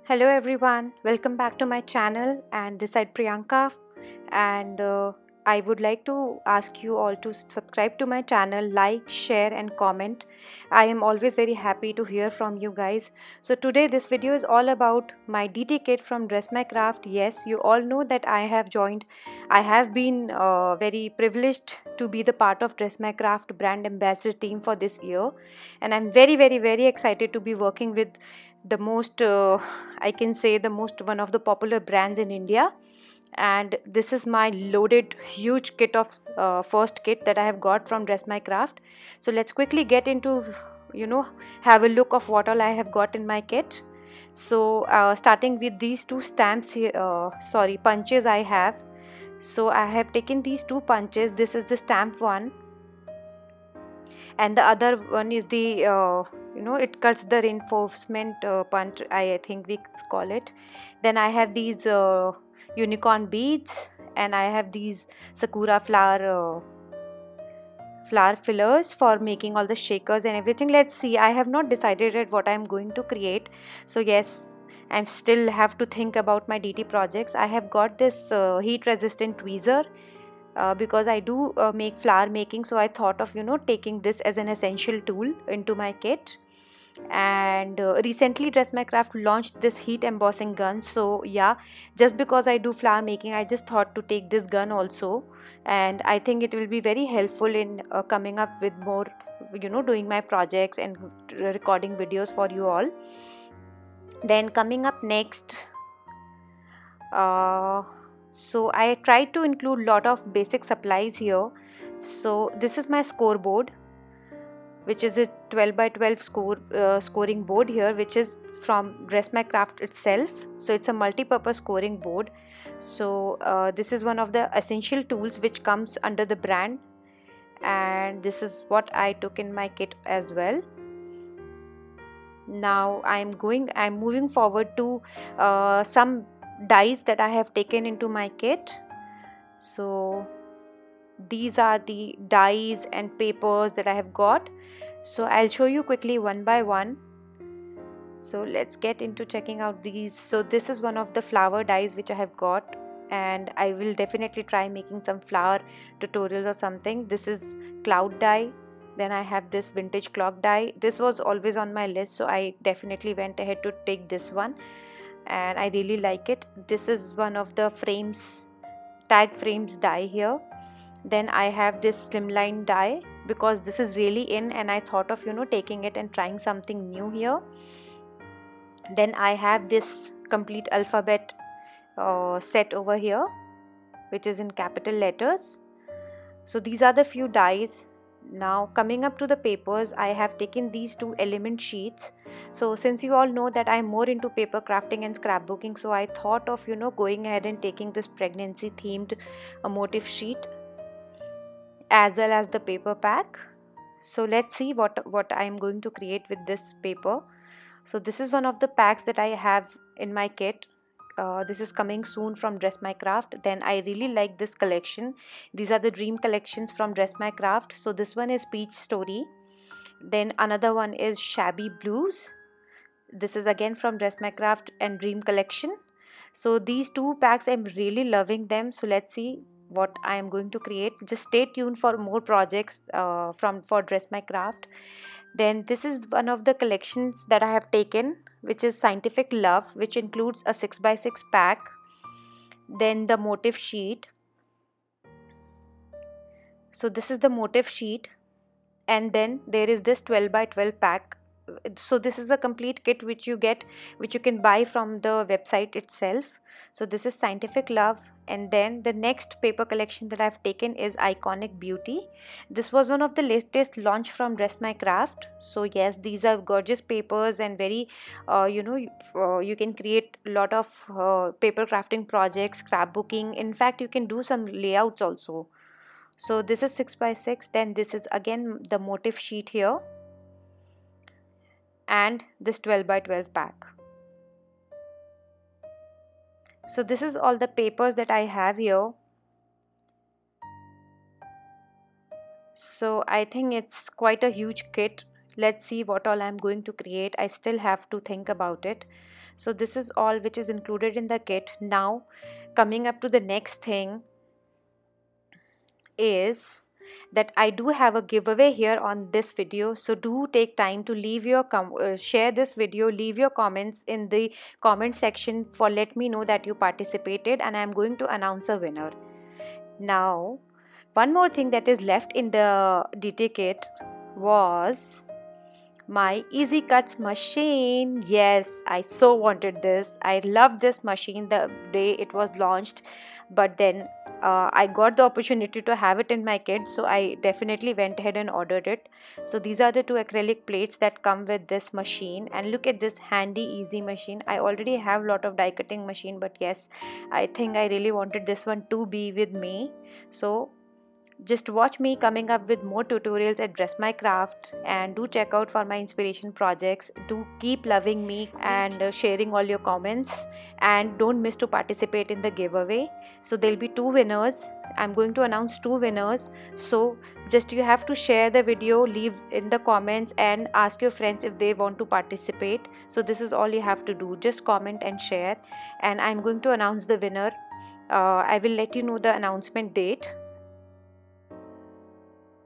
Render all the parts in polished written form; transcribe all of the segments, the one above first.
Hello everyone, welcome back to my channel and this side Priyanka and I would like to ask you all to subscribe to my channel, like, share and comment. I am always very happy to hear from you guys. So today this video is all about my DT kit from Dress My Craft. Yes, you all know that I have been very privileged to be the part of Dress My Craft brand ambassador team for this year, and I'm very excited to be working with the most I can say the most one of the popular brands in India. And this is my loaded huge kit of first kit that I have got from Dress My Craft. So let's quickly get into, you know, have a look of what all I have got in my kit. So starting with these two stamps here, sorry, punches I have. So I have taken these two punches. This is the stamp one, and the other one is the it cuts the reinforcement punch, I think we call it. Then I have these unicorn beads, and I have these sakura flower fillers for making all the shakers and everything. Let's see, I have not decided yet what I'm going to create. So yes, I still have to think about my DT projects. I have got this heat resistant tweezer because I do make flower making, so I thought of taking this as an essential tool into my kit. And recently Dress My Craft launched this heat embossing gun, so yeah, just because I do flower making, I just thought to take this gun also. And I think it will be very helpful in coming up with more, doing my projects and recording videos for you all. Then coming up next, uh, so I tried to include lot of basic supplies here. So this is my scoreboard, which is a 12 by 12 scoring board here, which is from Dress My Craft itself. So it's a multi-purpose scoring board. So this is one of the essential tools which comes under the brand, and this is what I took in my kit as well. Now I'm moving forward to some dies that I have taken into my kit. So these are the dies and papers that I have got. So I'll show you quickly one by one. So let's get into checking out these. So this is one of the flower dies which I have got, and I will definitely try making some flower tutorials or something. This is cloud die. Then I have this vintage clock die. This was always on my list, so I definitely went ahead to take this one, and I really like it. This is one of the frames, tag frames die here. Then I have this slimline die because this is really in, and I thought of taking it and trying something new here. Then I have this complete alphabet set over here, which is in capital letters. So these are the few dies. Now coming up to the papers, I have taken these two element sheets. So since you all know that I'm more into paper crafting and scrapbooking, so I thought of going ahead and taking this pregnancy themed motif sheet as well as the paper pack. So let's see what I am going to create with this paper. So this is one of the packs that I have in my kit. This is coming soon from Dress My Craft. Then I really like this collection. These are the dream collections from Dress My Craft. So this one is Peach Story. Then another one is Shabby Blues. This is again from Dress My Craft and Dream Collection. So these two packs, I'm really loving them. So let's see what I am going to create. Just stay tuned for more projects from for Dress My Craft. Then this is one of the collections that I have taken, which is Scientific Love, which includes a 6 by 6 pack. Then the motif sheet. So this is the motif sheet, and then there is this 12 by 12 pack. So this is a complete kit which you get, which you can buy from the website itself. So this is Scientific Love. And then the next paper collection that I've taken is Iconic Beauty. This was one of the latest launch from Dress My Craft. So yes, these are gorgeous papers and very you can create a lot of paper crafting projects, scrapbooking. In fact, you can do some layouts also. So this is 6 by 6. Then this is again the motif sheet here, and this 12 by 12 pack. So this is all the papers that I have here. So I think it's quite a huge kit. Let's see what all I'm going to create. I still have to think about it. So this is all which is included in the kit. Now coming up to the next thing is that I do have a giveaway here on this video, so do take time to leave your share this video, leave your comments in the comment section for let me know that you participated, and I am going to announce a winner. Now one more thing that is left in the DT kit was my Easy Cuts machine. Yes, I so wanted this. I loved this machine the day it was launched, but then I got the opportunity to have it in my kit, so I definitely went ahead and ordered it. So these are the two acrylic plates that come with this machine, and look at this handy easy machine. I already have a lot of die cutting machine, but yes, I think I really wanted this one to be with me. So just watch me coming up with more tutorials at Dress My Craft, and do check out for my inspiration projects. Do keep loving me and sharing all your comments, and don't miss to participate in the giveaway. So there'll be two winners. I'm going to announce two winners. So just you have to share the video, leave in the comments and ask your friends if they want to participate. So this is all you have to do. Just comment and share, and I'm going to announce the winner. I will let you know the announcement date.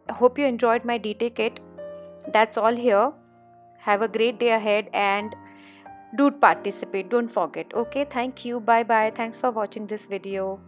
Hope you enjoyed my DT kit. That's all here. Have a great day ahead and do participate. Don't forget. Okay, thank you. Bye bye. Thanks for watching this video.